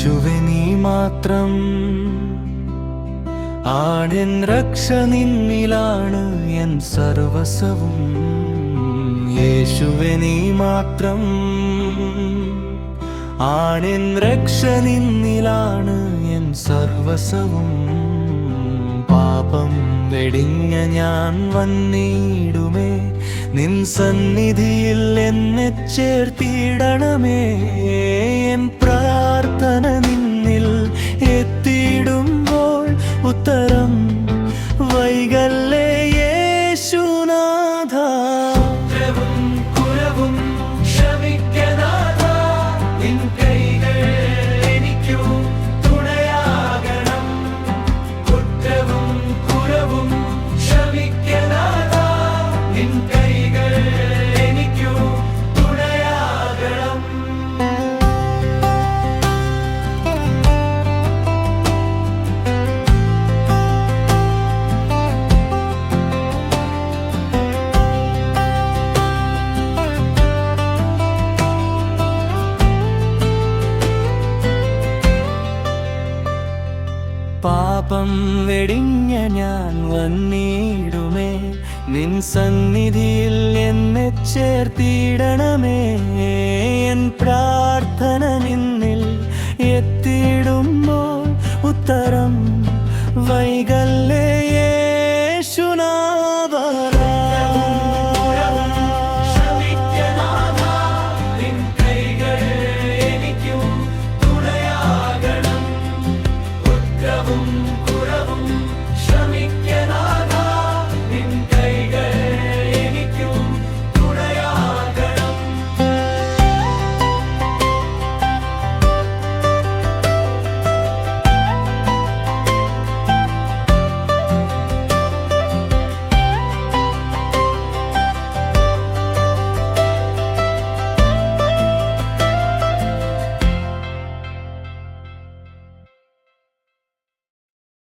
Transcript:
യേശുവേ നീ മാത്രം ആണെൻ രക്ഷ, നിന്നിലാണ് എൻ സർവസവും. യേശുവേ നീ മാത്രം ആണെൻ രക്ഷ, നിന്നിലാണ് എൻ സർവസവും. പാപം വെടിഞ്ഞ ഞാൻ വന്നിടുമേ, നിൻ സന്നിധിയിൽ എന്നെ ചേർത്തിടണമേ. എൻ പ്രാർത്ഥന നിന്നിൽ എത്തിയിടുമ്പോൾ ഉത്തരം വൈകല്ലേ യേശുനാഥ. കുറ്റവും കുറവും ക്ഷമിക്കനാഥ, നിൻ കൈകൾ എനിക്കു തുണയാകണം. കുറ്റവും കുറവും ക്ഷമിക്കനാഥ, നിൻ കൈകൾ എനിക്കു തുണയാകണം. പാപം വെടിഞ്ഞ ഞാൻ വന്നിടുമേ, നിൻ സന്നിധിയിൽ എന്നെ ചേർത്തിടണമേ. എൻ പ്രാർത്ഥന നിന്നിൽ എത്തിയിടുമ്പോൾ ഉത്തരം വൈകല്ലേ